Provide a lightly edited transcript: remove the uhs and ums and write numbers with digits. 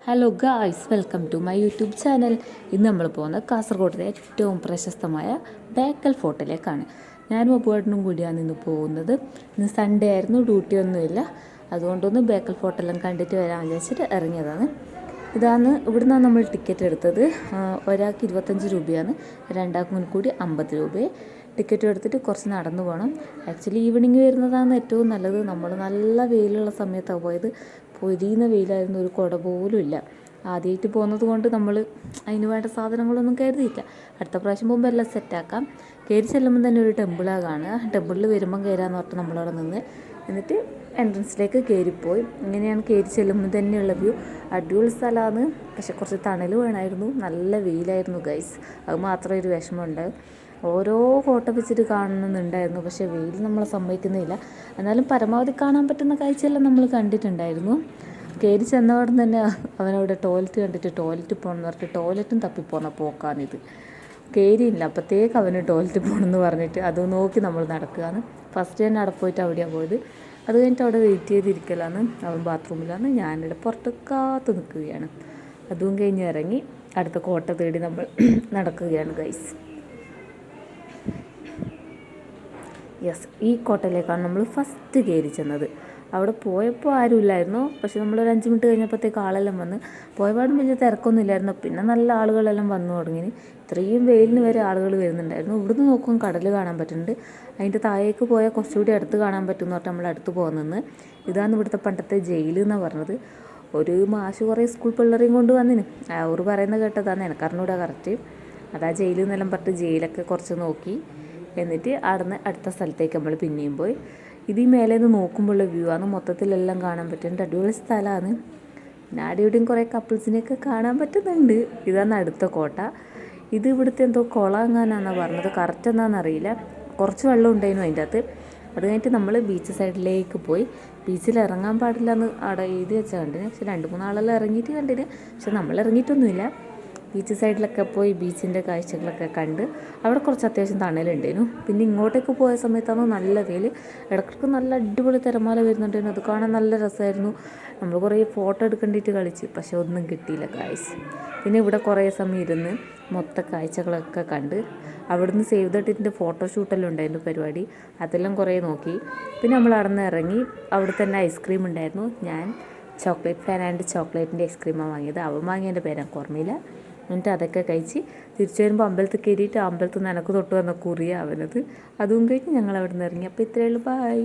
Hello guys, welcome to my YouTube channel. ഇന്ന് നമ്മൾ പോകുന്നത് കാസർഗോഡിലെ ഏറ്റവും പ്രശസ്തമായ ബേക്കൽ ഫോർട്ടിലേക്കാണ്. ഞാനും അപ്പുവേട്ടനും കൂടിയാണ് ഇന്ന് പോകുന്നത്. ഇന്ന് സൺഡേ ആയിരുന്നു, ഡ്യൂട്ടിയൊന്നുമില്ല. അതുകൊണ്ടൊന്ന് ബേക്കൽ ഫോർട്ടെല്ലാം കണ്ടിട്ട് വരാൻ വിചാരിച്ചിട്ട് ഇറങ്ങിയതാണ്. ഇവിടുന്നാണ് നമ്മൾ ടിക്കറ്റ് എടുത്തത്. ഒരാൾക്ക് 25 രൂപയാണ്, രണ്ടാൾക്കും കൂടി 50 രൂപയെ. ടിക്കറ്റ് എടുത്തിട്ട് കുറച്ച് നടന്നു പോകണം. ആക്ച്വലി ഈവനിങ് വരുന്നതാണ് ഏറ്റവും നല്ലത്. നമ്മൾ നല്ല വെയിലുള്ള സമയത്താണ് പോയത്. പൊരിയുന്ന വെയിലായിരുന്നു, ഒരു കുട പോലും ഇല്ല. ആദ്യമായിട്ട് പോകുന്നത് കൊണ്ട് നമ്മൾ അതിന് വേണ്ട സാധനങ്ങളൊന്നും കരുതിയില്ല. അടുത്ത പ്രാവശ്യം പോകുമ്പോൾ എല്ലാം സെറ്റാക്കാം. കയറി ചെല്ലുമ്പോൾ തന്നെ ഒരു ടെമ്പിളാണ് കാണുക. ടെമ്പിളിൽ വരുമ്പം കയറാമെന്ന് പറഞ്ഞിട്ട് നമ്മളവിടെ നിന്ന് എന്നിട്ട് എൻട്രൻസിലേക്ക് കയറിപ്പോയി. ഇങ്ങനെയാണ് കയറി ചെല്ലുമ്പോൾ തന്നെയുള്ള വ്യൂ. അടിപൊളി സ്ഥലമാണ്, പക്ഷെ കുറച്ച് തണൽ വേണമായിരുന്നു. നല്ല വെയിലായിരുന്നു ഗൈസ്, അത് മാത്രമേ ഒരു വിഷമമുണ്ട്. ഓരോ കോട്ട വെച്ചിട്ട് കാണുന്നുണ്ടായിരുന്നു, പക്ഷേ വെയിൽ നമ്മളെ സമ്മതിക്കുന്നില്ല. എന്നാലും പരമാവധി കാണാൻ പറ്റുന്ന കാഴ്ചയെല്ലാം നമ്മൾ കണ്ടിട്ടുണ്ടായിരുന്നു. കയറി ചെന്നവിടെ തന്നെ അവനവിടെ ടോയ്ലറ്റ് കണ്ടിട്ട് ടോയ്ലറ്റ് പോകണമെന്ന് പറഞ്ഞിട്ട് ടോയ്ലറ്റും തപ്പിപ്പോന്ന പോക്കാണിത്. കയറിയില്ല, അപ്പോഴത്തേക്ക് അവന് ടോയ്ലറ്റ് പോകണമെന്ന് പറഞ്ഞിട്ട് അത് നോക്കി നമ്മൾ നടക്കുകയാണ്. ഫസ്റ്റ് തന്നെ അവിടെ പോയിട്ട് അവിടെയാണ് പോയത്. അത് കഴിഞ്ഞിട്ട് അവിടെ വെയിറ്റ് ചെയ്തിരിക്കലാണ്. അവൻ ബാത്റൂമിലാണ്, ഞാനിവിടെ പുറത്ത് കാത്തു നിൽക്കുകയാണ്. അതും കഴിഞ്ഞ് ഇറങ്ങി അടുത്ത കോട്ട തേടി നമ്മൾ നടക്കുകയാണ് ഗൈസ്. യെസ്, ഈ കോട്ടയിലേക്കാണ് നമ്മൾ ഫസ്റ്റ് കയറി ചെന്നത്. അവിടെ പോയപ്പോൾ ആരുമില്ലായിരുന്നു, പക്ഷെ നമ്മളൊരു 5 മിനിറ്റ് കഴിഞ്ഞപ്പോഴത്തേക്ക് ആളെല്ലാം വന്ന്. പോയപാടും വലിയ തിരക്കൊന്നും ഇല്ലായിരുന്നു. പിന്നെ നല്ല ആളുകളെല്ലാം വന്നു തുടങ്ങി. ഇത്രയും വെയിലിന് വരെ ആളുകൾ വരുന്നുണ്ടായിരുന്നു. ഇവിടുന്ന് നോക്കും കടൽ കാണാൻ പറ്റുന്നുണ്ട്. അതിൻ്റെ താഴേക്ക് പോയാൽ കുറച്ചുകൂടി അടുത്ത് കാണാൻ പറ്റുമെന്ന് പറഞ്ഞാൽ നമ്മൾ അടുത്ത് പോകുന്നത്. ഇതാണ് ഇവിടുത്തെ പണ്ടത്തെ ജയിൽ എന്നാണ് പറഞ്ഞത്. ഒരു മാഷ് കുറേ സ്കൂൾ പിള്ളേരെയും കൊണ്ട് വന്നിന്. അവർ പറയുന്നത് കേട്ടതാണ്, എനിക്കറിഞ്ഞൂടാ കറക്റ്റ്. അതാ ജയിൽ എന്നെല്ലാം പറഞ്ഞിട്ട് ജയിലൊക്കെ കുറച്ച് നോക്കി. എന്നിട്ട് അവിടുന്ന് അടുത്ത സ്ഥലത്തേക്ക് നമ്മൾ പിന്നെയും പോയി. ഇത് ഈ മേലെ നിന്ന് നോക്കുമ്പോഴുള്ള വ്യൂ ആണ്, മൊത്തത്തിലെല്ലാം കാണാൻ പറ്റുന്നുണ്ട്. അടിപൊളി സ്ഥലമാണ്. പിന്നെ ആടെയും കുറേ കപ്പിൾസിനെയൊക്കെ കാണാൻ പറ്റുന്നുണ്ട്. ഇതാണ് അടുത്ത കോട്ട. ഇത് ഇവിടുത്തെ എന്തോ കുളങ്ങാനാണെന്നാണ് പറഞ്ഞത്, കറക്റ്റ് എന്താണെന്നറിയില്ല. കുറച്ച് വെള്ളം ഉണ്ടായിരുന്നു അതിൻ്റെ അകത്ത്. അത് കഴിഞ്ഞിട്ട് നമ്മൾ ബീച്ച് സൈഡിലേക്ക് പോയി. ബീച്ചിൽ ഇറങ്ങാൻ പാടില്ല എന്ന് അവിടെ എഴുതി വെച്ചാൽ കണ്ടിന്. പക്ഷെ 2-3 ആളെല്ലാം ഇറങ്ങിയിട്ട് കണ്ടിന്, പക്ഷെ നമ്മൾ ഇറങ്ങിയിട്ടൊന്നുമില്ല. ബീച്ച് സൈഡിലൊക്കെ പോയി ബീച്ചിൻ്റെ കാഴ്ചകളൊക്കെ കണ്ട് അവിടെ കുറച്ച് അത്യാവശ്യം തണലുണ്ടായിരുന്നു. പിന്നെ ഇങ്ങോട്ടേക്ക് പോയ സമയത്താണ് നല്ല വെയിൽ. ഇടയ്ക്കിടയ്ക്ക് നല്ല അടിപൊളി തിരമാല വരുന്നുണ്ടായിരുന്നു. അത് കാണാൻ നല്ല രസമായിരുന്നു. നമ്മൾ കുറേ ഫോട്ടോ എടുക്കേണ്ടിയിട്ട് കളിച്ച്, പക്ഷെ ഒന്നും കിട്ടിയില്ല ഗായ്സ്. പിന്നെ ഇവിടെ കുറേ സമയം ഇരുന്ന് മൊത്തം കാഴ്ചകളൊക്കെ കണ്ട് അവിടുന്ന് സേവ് ദ ഡേറ്റിൻ്റെ ഫോട്ടോഷൂട്ടെല്ലാം ഉണ്ടായിരുന്നു പരിപാടി. അതെല്ലാം കുറേ നോക്കി. പിന്നെ നമ്മൾ അവിടെ നിന്ന് ഇറങ്ങി. അവിടെ തന്നെ ഐസ്ക്രീം ഉണ്ടായിരുന്നു. ഞാൻ ചോക്ലേറ്റ് ഫാൻ ആൻഡ് ചോക്ലേറ്റിൻ്റെ ഐസ്ക്രീമാണ് വാങ്ങിയത്. അവൻ വാങ്ങിയതിൻ്റെ പേര് എനിക്ക് ഓർമ്മയില്ല. എന്നിട്ട് അതൊക്കെ കഴിച്ച് തിരിച്ചു വരുമ്പോൾ അമ്പലത്തിൽ കയറിയിട്ട് അമ്പലത്തിൽ നിന്ന് എനിക്ക് തൊട്ട് വന്ന കുറിയ അവനത്. അതും കഴിഞ്ഞ് ഞങ്ങൾ അവിടെ നിന്ന് ഇറങ്ങി. അപ്പോൾ ഇത്രയേ ഉള്ളൂ, ബൈ.